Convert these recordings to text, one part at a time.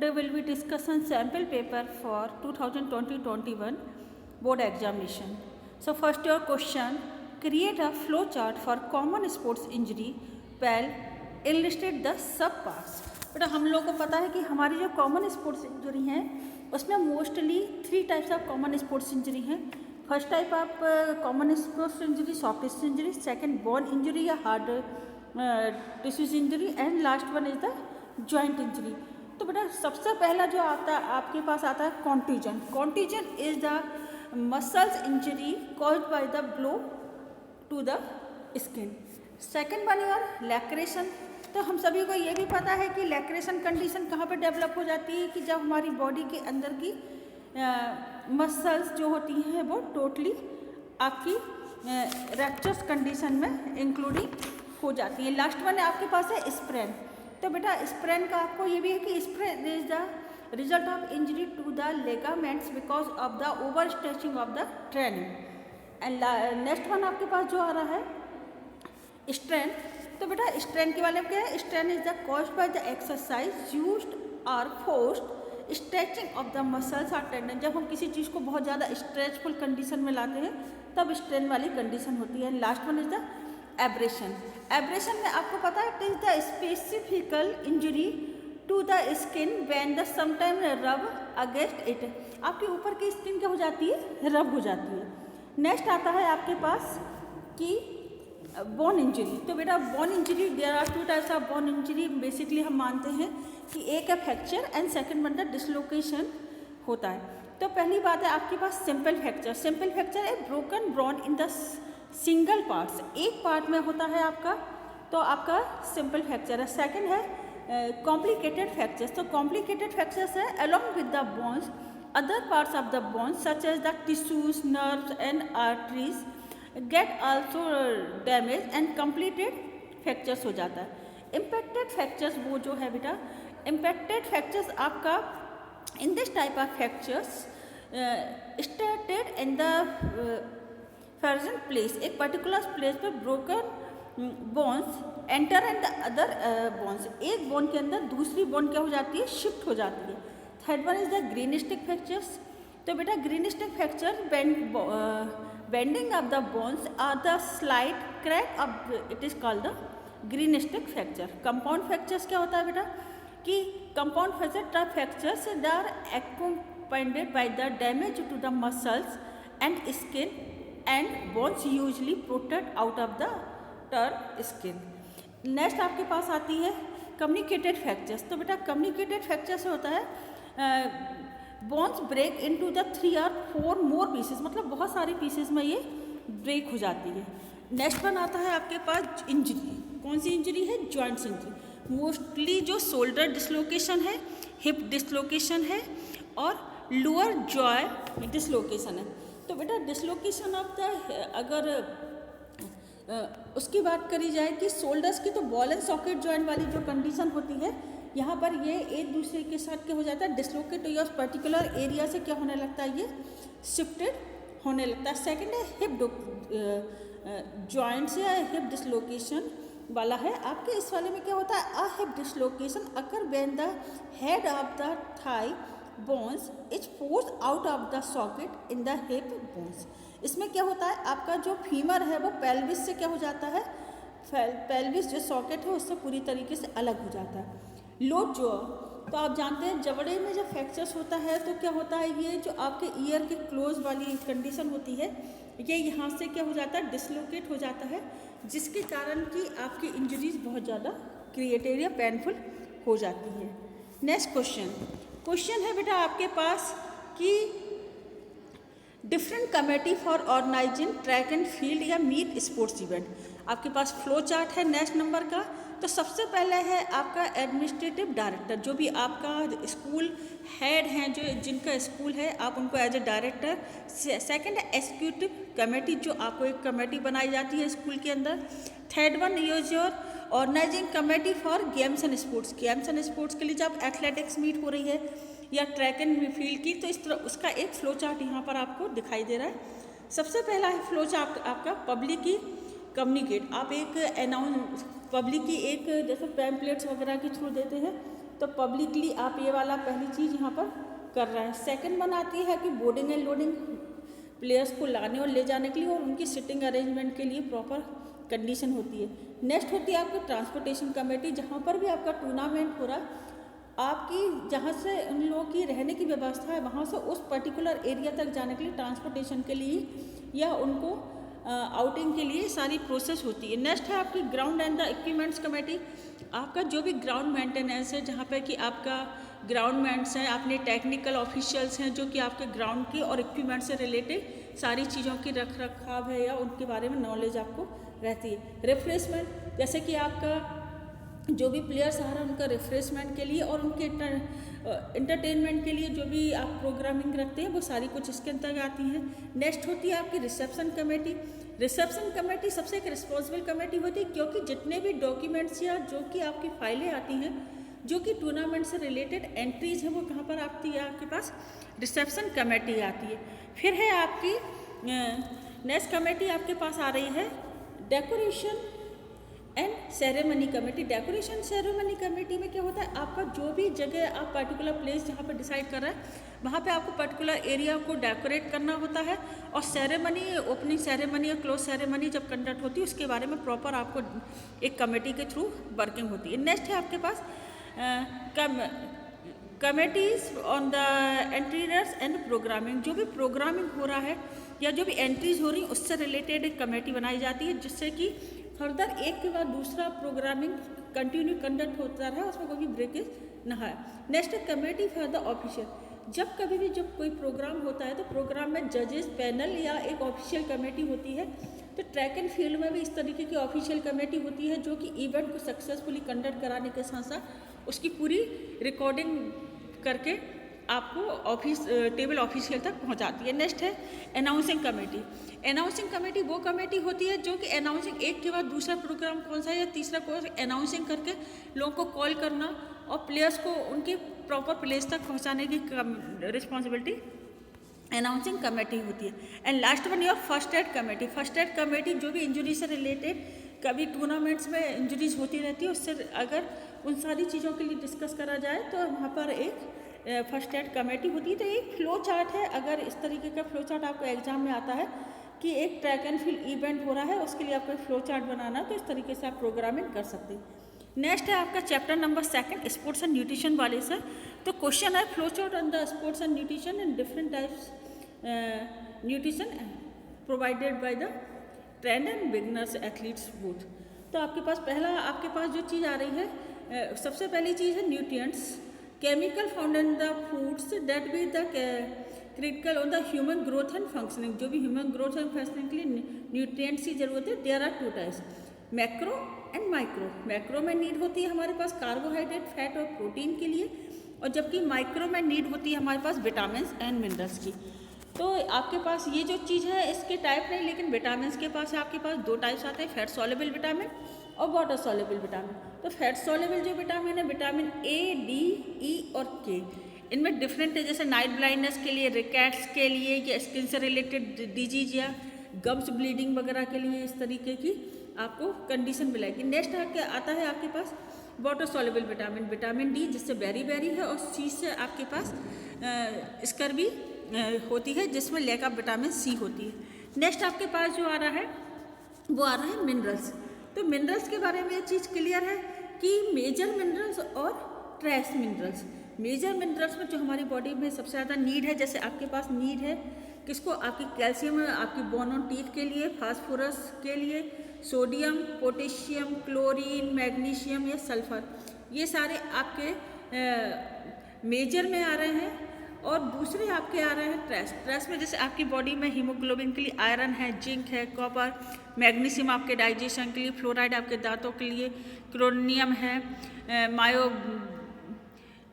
Today will be discussion sample paper for 2020-21 board examination. So first your question, create a flow chart for common sports injury while illustrate the sub parts. बेटा हम लोग को पता है कि हमारी जो कॉमन स्पोर्ट्स इंजरी हैं उसमें mostly 3 types of common sports injury हैं. First type of common sports injury soft tissue injury, second bone injury या hard tissues injury and last one is the joint injury. तो बेटा सबसे पहला जो आता है आपके पास आता है contusion. Contusion is the muscles injury caused by the blow to the skin. Second one your laceration. तो हम सभी को ये भी पता है कि लैक्रेशन कंडीशन कहाँ पे डेवलप हो जाती है कि जब हमारी बॉडी के अंदर की मसल्स जो होती हैं वो टोटली आपकी रैप्चर्स कंडीशन में इंक्लूडिंग हो जाती है. लास्ट वन आपके पास है स्प्रेन. तो बेटा स्प्रेन का आपको ये भी है कि sprain is the result of injury to the ligaments because of the over stretching of the training. And next one आपके पास जो आ रहा है स्ट्रेन. तो बेटा स्ट्रेन के बारे में क्या है? Strain is the caused by the exercise used और forced stretching of the muscles और टेंडन. जब हम किसी चीज़ को बहुत ज़्यादा स्ट्रेचफुल कंडीशन में लाते हैं तब स्ट्रेन वाली कंडीशन होती है. Last one is the abrasion. Abrasion में आपको पता है it is the specifical injury to the skin when the sometime rub against it. आपके ऊपर की स्किन क्या हो जाती है? रब हो जाती है. नेक्स्ट आता है आपके पास कि बोन इंजरी. तो बेटा bone injury there are 2 types of bone injury. Basically हम मानते हैं कि एक है fracture and second one the dislocation होता है. तो पहली बात है आपके पास सिंपल फ्रैक्चर. सिंपल फ्रैक्चर है broken bone in the single parts. एक पार्ट में होता है आपका तो आपका सिंपल फ्रैक्चर है. सेकंड है कॉम्प्लिकेटेड फ्रैक्चर्स. तो कॉम्प्लिकेटेड फ्रैक्चर्स है along with the bones other parts of the bones such as the tissues nerves and arteries get also damage and completed fractures हो जाता है. इम्पैक्टेड फ्रैक्चर्स वो जो है बेटा इम्पैक्टेड फ्रैक्चर्स आपका in this type of fractures started in the fusion place. एक particular place पे broken bones enter and the other bones. एक बोन के अंदर दूसरी बोन क्या हो जाती है? शिफ्ट हो जाती है. Third one is the greenstick fractures. तो बेटा greenstick fracture bending of the bones are the slight crack of it is called the greenstick fracture. Compound fractures क्या होता है बेटा कि compound fractures they are accompanied by the damage to the muscles and skin and bones usually protrude out of the skin. Next आपके पास आती है communicated fractures. तो बेटा कम्युनिकेटेड फ्रैक्चर्स होता है bones break into the 3 or 4 more pieces. मतलब बहुत सारे पीसेस में ये ब्रेक हो जाती है. नेक्स्ट वन आता है आपके पास इंजरी. कौन सी इंजरी है? Joints injury. मोस्टली जो शोल्डर डिसलोकेशन है, हिप डिसलोकेशन है और लोअर जॉय डिसलोकेशन है. तो बेटा डिसलोकेशन ऑफ द अगर उसकी बात करी जाए कि शोल्डर्स की तो बॉल एंड सॉकेट जॉइंट वाली जो कंडीशन होती है यहाँ पर ये एक दूसरे के साथ क्या हो जाता है? डिसलोकेट या पर्टिकुलर एरिया से क्या होने लगता है? ये शिफ्टेड होने लगता है. सेकंड है हिप जॉइंट्स या हिप डिसलोकेशन वाला है आपके. इस वाले में क्या होता है? A hip dislocation occur when the head of the thigh bones is force out of the socket in the hip bones. इसमें क्या होता है? आपका जो फीमर है वो पेल्विस से क्या हो जाता है? पेल्विस जो सॉकेट है उससे पूरी तरीके से अलग हो जाता है. लो जॉ. तो आप जानते हैं जबड़े में जब फ्रैक्चर्स होता है तो क्या होता है? ये जो आपके ईयर के क्लोज वाली कंडीशन होती है ये यहाँ से क्या हो जाता है? डिसलोकेट हो जाता है जिसके कारण कि आपकी इंजरीज बहुत ज़्यादा क्रिएटेड या पेनफुल हो जाती है. नेक्स्ट क्वेश्चन है बेटा आपके पास कि different committee for organising track and field या मीट स्पोर्ट्स इवेंट. आपके पास फ्लो चार्ट है नेक्स्ट नंबर का. तो सबसे पहले है आपका एडमिनिस्ट्रेटिव डायरेक्टर. जो भी आपका स्कूल हेड हैं जो जिनका स्कूल है आप उनको एज ए डायरेक्टर. सेकंड है एग्जीक्यूटिव कमेटी जो आपको एक कमेटी बनाई जाती है स्कूल के अंदर. Third one is your organising committee for games and sports. Games and sports के लिए जब एथलेटिक्स मीट हो रही है या ट्रैक एंड फील्ड की तो इस तरह उसका एक फ्लो चार्ट यहाँ पर आपको दिखाई दे रहा है. सबसे पहला है फ्लो चार्ट आपका पब्लिक की कम्युनिकेट. आप एक अनाउंस पब्लिक की एक जैसे पैम्पलेट्स वगैरह के थ्रू देते हैं तो पब्लिकली आप ये वाला पहली चीज़ यहाँ पर कर रहे हैं। सेकंड वन आती है कि बोर्डिंग एंड लोडिंग, प्लेयर्स को लाने और ले जाने के लिए और उनकी सिटिंग अरेंजमेंट के लिए प्रॉपर कंडीशन होती है। नेक्स्ट होती है आपकी ट्रांसपोर्टेशन कमेटी, जहाँ पर भी आपका टूर्नामेंट हो रहा है, आपकी जहाँ से उन लोगों की रहने की व्यवस्था है वहाँ से उस पर्टिकुलर एरिया तक जाने के लिए ट्रांसपोर्टेशन के लिए या उनको आउटिंग के लिए सारी प्रोसेस होती है। नेक्स्ट है आपकी ground and the equipments committee, आपका जो भी ग्राउंड मेंटेनेंस है, जहाँ पे कि आपका ग्राउंडमेंट्स हैं, अपने टेक्निकल ऑफिशियल्स हैं जो कि आपके ग्राउंड की और इक्विपमेंट से रिलेटेड सारी चीज़ों की रख रखाव है या उनके बारे में नॉलेज आपको रहती है। रिफ्रेशमेंट, जैसे कि आपका जो भी प्लेयर्स आ रहे हैं उनका रिफ्रेशमेंट के लिए और उनके इंटरटेनमेंट के लिए जो भी आप प्रोग्रामिंग रखते हैं वो सारी कुछ इसके अंतर्गत आती हैं। नेक्स्ट होती है आपकी रिसेप्शन कमेटी। रिसेप्शन कमेटी सबसे एक रिस्पॉन्सिबल कमेटी होती है, क्योंकि जितने भी डॉक्यूमेंट्स या जो कि आपकी फाइलें आती हैं जो कि टूर्नामेंट से रिलेटेड एंट्रीज हैं वो कहाँ पर आती है, आपके पास रिसेप्शन कमेटी आती है। फिर है आपकी नेक्स्ट कमेटी आपके पास आ रही है decoration and ceremony committee. Decoration ceremony committee में क्या होता है, आपका जो भी जगह आप पर्टिकुलर प्लेस जहाँ पर डिसाइड कर रहे हैं वहाँ पे आपको पर्टिकुलर एरिया को डेकोरेट करना होता है और सेरेमनी, ओपनिंग सेरेमनी और क्लोज सेरेमनी जब कंडक्ट होती है उसके बारे में प्रॉपर आपको एक कमेटी के थ्रू वर्किंग होती है। नेक्स्ट है आपके पास कमेटीज ऑन द एंट्रीयर्स एंड प्रोग्रामिंग, जो भी प्रोग्रामिंग हो रहा है या जो भी एंट्रीज हो रही है उससे रिलेटेड एक कमेटी बनाई जाती है, जिससे कि फर्दर एक के बाद दूसरा प्रोग्रामिंग कंटिन्यू कंडक्ट होता रहे, उसमें कोई भी ब्रेकेज ना है। नेक्स्ट है कमेटी फॉर द ऑफिशियल, जब कभी भी जब कोई प्रोग्राम होता है तो प्रोग्राम में जजेस पैनल या एक ऑफिशियल कमेटी होती है। तो ट्रैक एंड फील्ड में भी इस तरीके की ऑफिशियल कमेटी होती है जो कि इवेंट को सक्सेसफुली कंडक्ट कराने के साथ साथ उसकी पूरी रिकॉर्डिंग करके आपको टेबल ऑफिशियल तक पहुंचाती है। नेक्स्ट है अनाउंसिंग कमेटी। अनाउंसिंग कमेटी वो कमेटी होती है जो कि अनाउंसिंग एक के बाद दूसरा प्रोग्राम कौन सा है या तीसरा कौन सा अनाउंसिंग करके लोगों को कॉल करना और प्लेयर्स को उनके प्रॉपर प्लेस तक पहुंचाने की रिस्पॉन्सिबिलिटी अनाउंसिंग कमेटी होती है। And last one your first aid committee. First aid committee जो भी इंजरी से रिलेटेड कभी टूर्नामेंट्स में इंजरीज होती रहती है, उससे अगर उन सारी चीज़ों के लिए डिस्कस करा जाए तो वहाँ पर एक फर्स्ट एड कमेटी होती है। तो एक फ्लो चार्ट है, अगर इस तरीके का फ्लो चार्ट आपको एग्जाम में आता है कि एक ट्रैक एंड फील्ड इवेंट हो रहा है, उसके लिए आपको फ्लो चार्ट बनाना, तो इस तरीके से आप प्रोग्रामिंग कर सकते हैं। नेक्स्ट है आपका chapter number 2 sports and nutrition वाले से। तो क्वेश्चन है flow chart on the sports and nutrition and different types nutrition provided by the trend and beginners athletes both. तो आपके पास पहला आपके पास जो चीज़ आ रही है, सबसे पहली चीज़ है nutrients, chemical found in the foods that be the critical on the human growth and functioning. जो भी ह्यूमन ग्रोथ एंड फंक्शनिंग के लिए न्यूट्रिएंट्स की जरूरत है, there are 2 types, macro and micro. Macro में नीड होती है हमारे पास कार्बोहाइड्रेट, फैट और प्रोटीन के लिए, और जबकि माइक्रो में नीड होती है हमारे पास विटामिन एंड मिनरल्स की। तो आपके पास ये जो चीज़ है इसके टाइप नहीं, लेकिन विटामिन के पास आपके पास 2 टाइप्स आते हैं, फैट सॉल्युबल विटामिन और वाटर सॉल्युबल विटामिन। तो फैट सॉल्युबल जो विटामिन है, विटामिन ए, डी, ई और के, इनमें डिफरेंट है, जैसे नाइट ब्लाइंडनेस के लिए, रिकेट्स के लिए, या स्किन से रिलेटेड डिजीज या गम्स ब्लीडिंग वगैरह के लिए इस तरीके की आपको कंडीशन मिलेगी। नेक्स्ट आता है आपके पास water soluble vitamin, vitamin D जिससे बेरी बेरी है, और सी से आपके पास स्कर्वी होती है जिसमें लैक ऑफ विटामिन सी होती है। नेक्स्ट आपके पास जो आ रहा है वो आ रहा है मिनरल्स। तो मिनरल्स के बारे में ये चीज़ क्लियर है कि मेजर मिनरल्स और ट्रेस मिनरल्स। मेजर मिनरल्स में जो हमारी बॉडी में सबसे ज़्यादा नीड है, जैसे आपके पास नीड है किसको, आपकी कैल्शियम आपकी बोन ऑन टीथ के लिए, फास्फोरस के लिए, सोडियम, पोटेशियम, क्लोरीन, मैग्नीशियम या सल्फर, ये सारे आपके मेजर में आ रहे हैं। और दूसरे आपके आ रहे हैं ट्रेस। ट्रेस में जैसे आपकी बॉडी में हीमोग्लोबिन के लिए आयरन है, जिंक है, कॉपर, मैग्नीशियम आपके डाइजेशन के लिए, फ्लोराइड आपके दांतों के लिए, क्रोनियम है,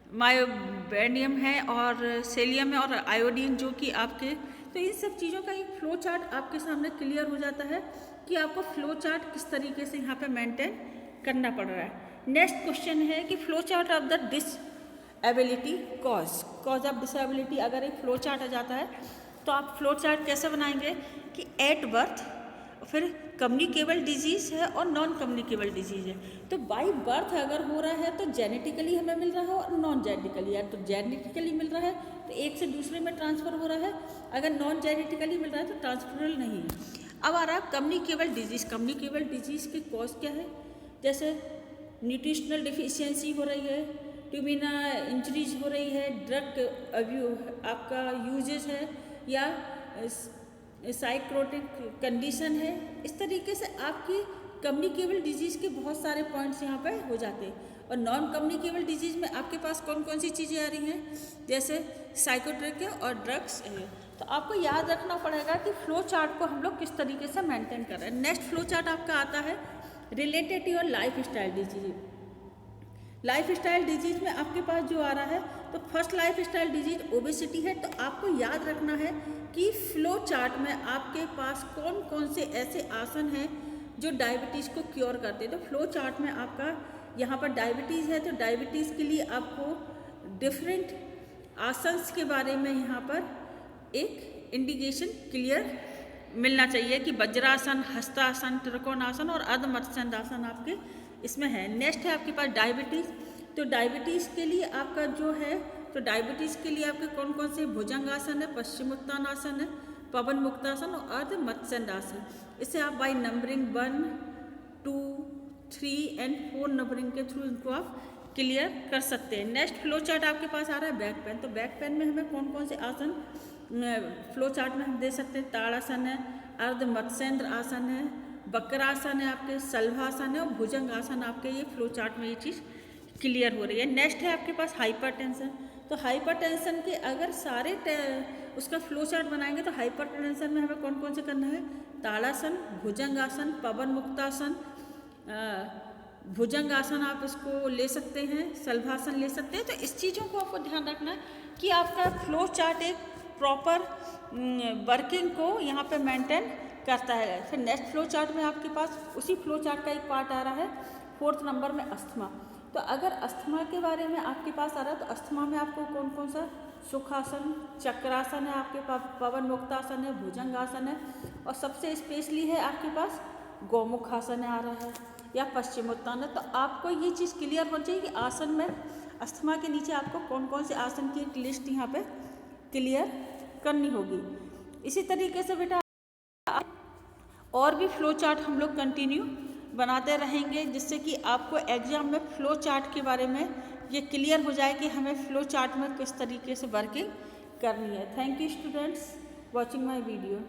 मायोबेनियम है और सेलियम है और आयोडीन जो कि आपके। तो इन सब चीज़ों का एक फ्लो चार्ट आपके सामने क्लियर हो जाता है कि आपको फ्लो चार्ट किस तरीके से यहाँ पे मेंटेन करना पड़ रहा है। नेक्स्ट क्वेश्चन है कि flow chart of the disability cause of disability. अगर एक फ्लो चार्ट आ जाता है तो आप फ्लो चार्ट कैसे बनाएंगे कि एट बर्थ, फिर कम्युनिकेबल डिजीज़ है और नॉन कम्युनिकेबल डिजीज़ है। तो बाई बर्थ अगर हो रहा है तो जेनेटिकली हमें मिल रहा है और नॉन जेनेटिकली, या तो जेनेटिकली मिल रहा है तो एक से दूसरे में ट्रांसफ़र हो रहा है, अगर नॉन जेनेटिकली मिल रहा है तो ट्रांसफरेबल नहीं है। अब आ रहा है कम्युनिकेबल डिजीज़। कम्युनिकेबल डिजीज़ की कॉज क्या है? जैसे न्यूट्रिशनल डिफिशियंसी हो रही है, ट्यूमिना इंजरीज हो रही है, ड्रग आपका यूजेज है, या साइक्रोटिक कंडीशन है। इस तरीके से आपकी कम्युनिकेबल डिजीज़ के बहुत सारे पॉइंट्स यहाँ पे हो जाते हैं। और नॉन कम्युनिकेबल डिजीज़ में आपके पास कौन कौन सी चीज़ें आ रही हैं? जैसे साइकोट्रिक है और ड्रग्स है। तो आपको याद रखना पड़ेगा कि फ्लो चार्ट को हम लोग किस तरीके से मेंटेन कर रहे हैं। नेक्स्ट फ्लो चार्ट आपका आता है related to your lifestyle disease. Lifestyle disease में आपके पास जो आ रहा है, तो first lifestyle disease obesity है। तो आपको याद रखना है कि फ्लो चार्ट में आपके पास कौन कौन से ऐसे आसन हैं जो डायबिटीज़ को क्योर करते हैं। तो फ्लो चार्ट में आपका यहाँ पर डायबिटीज़ है, तो डायबिटीज़ के लिए आपको डिफरेंट आसन्स के बारे में यहाँ पर एक इंडिकेशन क्लियर मिलना चाहिए कि वज्रासन, हस्तासन, त्रिकोणासन और अर्ध मत्स्यंदासन आपके इसमें है। नेक्स्ट है आपके पास डायबिटीज़। तो डायबिटीज़ के लिए आपका जो है, तो डायबिटीज़ के लिए आपके कौन कौन से भुजंगासन है, पश्चिमोत्तानासन है, पवन मुक्तासन और अर्ध मत्स्यंदासन। इसे आप बाई नंबरिंग 1, 2, 3 एंड 4 नंबरिंग के थ्रू इनको आप क्लियर कर सकते हैं। नेक्स्ट फ्लो चार्ट आपके पास आ रहा है बैक पेन। तो बैक पेन में हमें कौन कौन से आसन फ्लो चार्ट में हम दे सकते हैं? ताड़ासन है, अर्ध मत्स्येंद्र आसन है, वक्रासन है, आपके सल्वासन है और भुजंग आसन। आपके ये फ्लो चार्ट में ये चीज़ क्लियर हो रही है। नेक्स्ट है आपके पास हाइपरटेंशन। तो हाइपरटेंशन के अगर सारे उसका फ्लो चार्ट बनाएंगे तो हाइपरटेंशन में हमें कौन कौन से करना है? ताड़ासन, भुजंगासन, पवन मुक्तासन, भुजंगासन आप इसको ले सकते हैं, सल्वासन ले सकते हैं। तो इस चीज़ों को आपको ध्यान रखना है कि आपका फ्लो चार्ट एक प्रॉपर वर्किंग को यहाँ पे मेंटेन करता है। फिर नेक्स्ट फ्लो चार्ट में आपके पास उसी फ्लो चार्ट का एक पार्ट आ रहा है 4th नंबर में अस्थमा। तो अगर अस्थमा के बारे में आपके पास आ रहा है तो अस्थमा में आपको कौन कौन सा? सुखासन, चक्रासन है, आपके पास पवन मुक्तासन है, भुजंगासन है और सबसे स्पेशली है आपके पास गौमुखासन आ रहा है या पश्चिमोत्तान है। तो आपको ये चीज़ क्लियर होनी चाहिए कि आसन में अस्थमा के नीचे आपको कौन कौन से आसन की एक लिस्ट यहाँ पे क्लियर करनी होगी। इसी तरीके से बेटा और भी फ्लो चार्ट हम लोग कंटिन्यू बनाते रहेंगे, जिससे कि आपको एग्जाम में फ्लो चार्ट के बारे में ये क्लियर हो जाए कि हमें फ्लो चार्ट में किस तरीके से वर्किंग करनी है। Thank you students watching my video.